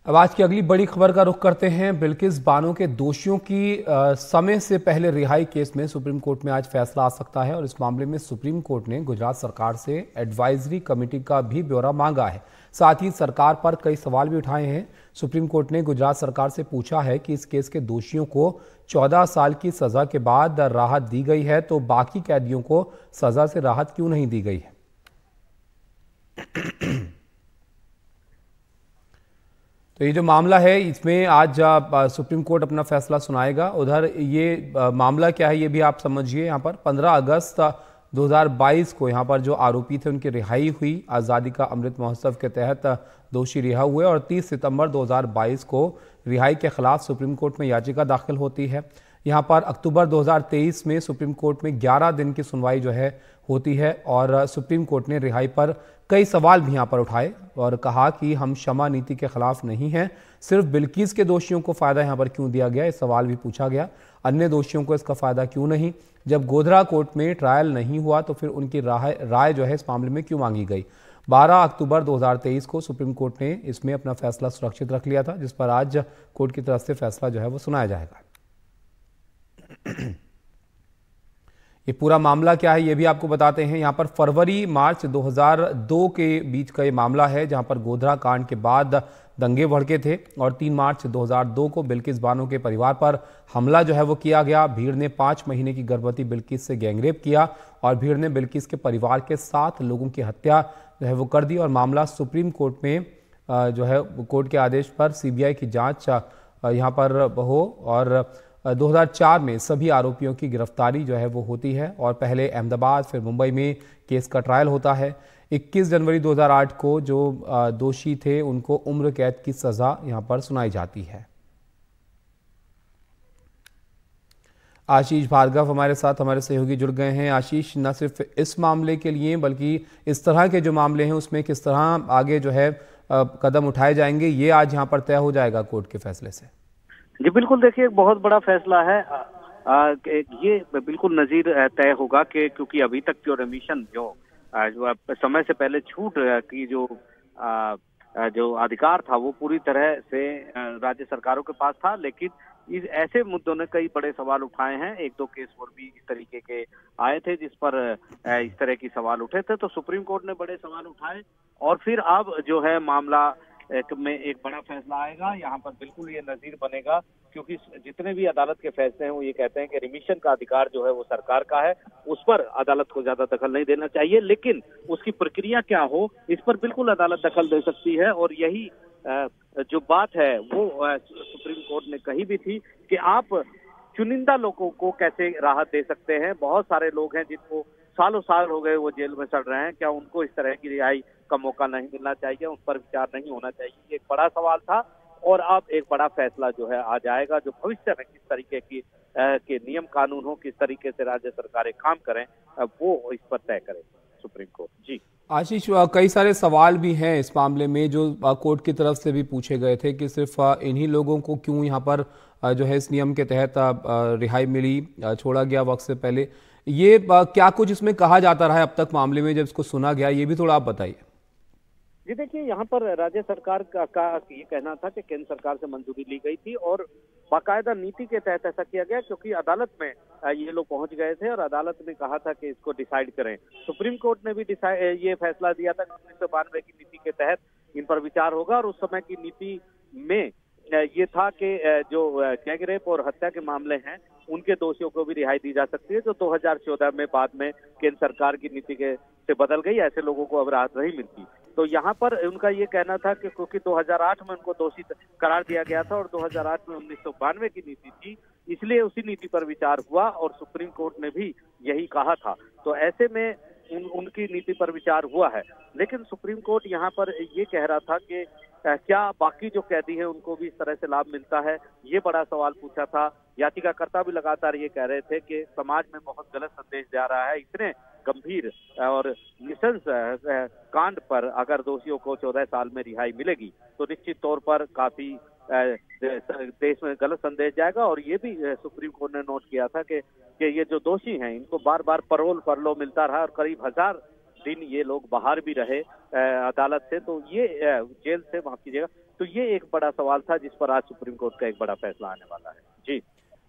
अब आज की अगली बड़ी खबर का रुख करते हैं। बिल्किस बानो के दोषियों की समय से पहले रिहाई केस में सुप्रीम कोर्ट में आज फैसला आ सकता है और इस मामले में सुप्रीम कोर्ट ने गुजरात सरकार से एडवाइजरी कमेटी का भी ब्यौरा मांगा है। साथ ही सरकार पर कई सवाल भी उठाए हैं। सुप्रीम कोर्ट ने गुजरात सरकार से पूछा है कि इस केस के दोषियों को 14 साल की सजा के बाद राहत दी गई है तो बाकी कैदियों को सजा से राहत क्यों नहीं दी गई है। तो ये जो मामला है इसमें आज सुप्रीम कोर्ट अपना फैसला सुनाएगा। उधर ये मामला क्या है ये भी आप समझिए। यहाँ पर 15 अगस्त 2022 को यहाँ पर जो आरोपी थे उनकी रिहाई हुई। आज़ादी का अमृत महोत्सव के तहत दोषी रिहा हुए और 30 सितंबर 2022 को रिहाई के खिलाफ सुप्रीम कोर्ट में याचिका दाखिल होती है। यहाँ पर अक्टूबर 2023 में सुप्रीम कोर्ट में 11 दिन की सुनवाई जो है होती है और सुप्रीम कोर्ट ने रिहाई पर कई सवाल भी यहाँ पर उठाए और कहा कि हम क्षमा नीति के खिलाफ नहीं हैं। सिर्फ बिल्किस के दोषियों को फायदा यहाँ पर क्यों दिया गया, इस सवाल भी पूछा गया। अन्य दोषियों को इसका फायदा क्यों नहीं। जब गोधरा कोर्ट में ट्रायल नहीं हुआ तो फिर उनकी राय जो है इस मामले में क्यों मांगी गई। 12 अक्टूबर 2023 को सुप्रीम कोर्ट ने इसमें अपना फैसला सुरक्षित रख लिया था, जिस पर आज कोर्ट की तरफ से फैसला जो है वो सुनाया जाएगा। ये पूरा मामला क्या है ये भी आपको बताते हैं। यहाँ पर फरवरी मार्च 2002 के बीच का ये मामला है, जहाँ पर गोधरा कांड के बाद दंगे भड़के थे और 3 मार्च 2002 को बिल्किस बानो के परिवार पर हमला जो है वो किया गया। भीड़ ने 5 महीने की गर्भवती बिल्किस से गैंगरेप किया और भीड़ ने बिल्किस के परिवार के 7 लोगों की हत्या जो है वो कर दी और मामला सुप्रीम कोर्ट में जो है कोर्ट के आदेश पर सीबीआई की जांच यहाँ पर हो और 2004 में सभी आरोपियों की गिरफ्तारी जो है वो होती है और पहले अहमदाबाद फिर मुंबई में केस का ट्रायल होता है। 21 जनवरी 2008 को जो दोषी थे उनको उम्र कैद की सजा यहां पर सुनाई जाती है। आशीष भार्गव हमारे साथ हमारे सहयोगी जुड़ गए हैं। आशीष, न सिर्फ इस मामले के लिए बल्कि इस तरह के जो मामले हैं उसमें किस तरह आगे जो है कदम उठाए जाएंगे, ये आज यहाँ पर तय हो जाएगा कोर्ट के फैसले से। जी बिल्कुल, देखिए एक बहुत बड़ा फैसला है। ये बिल्कुल नजीर तय होगा कि क्योंकि अभी तक जो रेमिशन जो समय से पहले छूट की जो अधिकार था वो पूरी तरह से राज्य सरकारों के पास था, लेकिन इस ऐसे मुद्दों ने कई बड़े सवाल उठाए हैं। एक दो केस और भी इस तरीके के आए थे जिस पर इस तरह की सवाल उठे थे, तो सुप्रीम कोर्ट ने बड़े सवाल उठाए और फिर अब जो है मामला में एक बड़ा फैसला आएगा। यहाँ पर बिल्कुल ये नजीर बनेगा क्योंकि जितने भी अदालत के फैसले हैं वो ये कहते हैं कि रिमिशन का अधिकार जो है वो सरकार का है, उस पर अदालत को ज्यादा दखल नहीं देना चाहिए, लेकिन उसकी प्रक्रिया क्या हो इस पर बिल्कुल अदालत दखल दे सकती है। और यही जो बात है वो सुप्रीम कोर्ट ने कही भी थी कि आप चुनिंदा लोगों को कैसे राहत दे सकते हैं। बहुत सारे लोग हैं जिनको सालों साल हो गए वो जेल में सड़ रहे हैं, क्या उनको इस तरह की रिहाई का मौका नहीं मिलना चाहिए, उस पर विचार नहीं होना चाहिए। ये एक बड़ा सवाल था और अब एक बड़ा फैसला जो है आ जाएगा जो भविष्य में किस तरीके की के नियम कानून हो, किस तरीके से राज्य सरकारें काम करें, वो इस पर तय करे सुप्रीम कोर्ट। जी आशीष, कई सारे सवाल भी हैं इस मामले में जो कोर्ट की तरफ से भी पूछे गए थे कि सिर्फ इन्हीं लोगों को क्यों यहाँ पर जो है इस नियम के तहत रिहाई मिली, छोड़ा गया वक्त से पहले। ये क्या कुछ इसमें कहा जाता रहा है अब तक मामले में जब इसको सुना गया, ये भी थोड़ा आप बताइए। जी देखिए, यहाँ पर राज्य सरकार का ये कहना था कि केंद्र सरकार से मंजूरी ली गई थी और बाकायदा नीति के तहत ऐसा किया गया क्योंकि अदालत में ये लोग पहुंच गए थे और अदालत ने कहा था कि इसको डिसाइड करें। सुप्रीम कोर्ट ने भी ये फैसला दिया था कि 1992 की नीति के तहत इन पर विचार होगा और उस समय की नीति में ये था कि जो गैंगरेप और हत्या के मामले हैं उनके दोषियों को भी रिहाई दी जा सकती है, जो 2014 में बाद में केंद्र सरकार की नीति से बदल गई। ऐसे लोगों को अब राहत नहीं मिलती। तो यहाँ पर उनका ये कहना था कि क्योंकि 2008 में उनको दोषी करार दिया गया था और 2008 में 1992 की नीति थी, इसलिए उसी नीति पर विचार हुआ और सुप्रीम कोर्ट ने भी यही कहा था। तो ऐसे में उनकी नीति पर विचार हुआ है, लेकिन सुप्रीम कोर्ट यहाँ पर ये कह रहा था कि क्या बाकी जो कैदी हैं उनको भी इस तरह से लाभ मिलता है, ये बड़ा सवाल पूछा था। याचिकाकर्ता भी लगातार ये कह रहे थे कि समाज में बहुत गलत संदेश जा रहा है। इतने गंभीर और निशंस कांड पर अगर दोषियों को 14 साल में रिहाई मिलेगी तो निश्चित तौर पर काफी देश में गलत संदेश जाएगा। और ये भी सुप्रीम कोर्ट ने नोट किया था कि ये जो दोषी हैं इनको बार बार पैरोल फरलो मिलता रहा और करीब 1000 दिन ये लोग बाहर भी रहे अदालत से, तो ये जेल से, माफ कीजिएगा, तो ये एक बड़ा सवाल था जिस पर आज सुप्रीम कोर्ट का एक बड़ा फैसला आने वाला है। जी,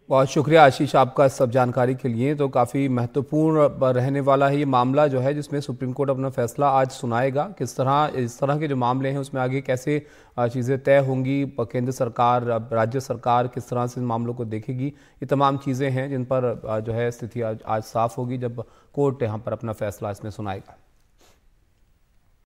बहुत शुक्रिया आशीष आपका सब जानकारी के लिए। तो काफ़ी महत्वपूर्ण रहने वाला है ये मामला जो है, जिसमें सुप्रीम कोर्ट अपना फैसला आज सुनाएगा। किस तरह इस तरह के जो मामले हैं उसमें आगे कैसे चीज़ें तय होंगी, केंद्र सरकार, राज्य सरकार किस तरह से इन मामलों को देखेगी, ये तमाम चीज़ें हैं जिन पर जो है स्थिति आज साफ होगी जब कोर्ट यहाँ पर अपना फैसला इसमें सुनाएगा।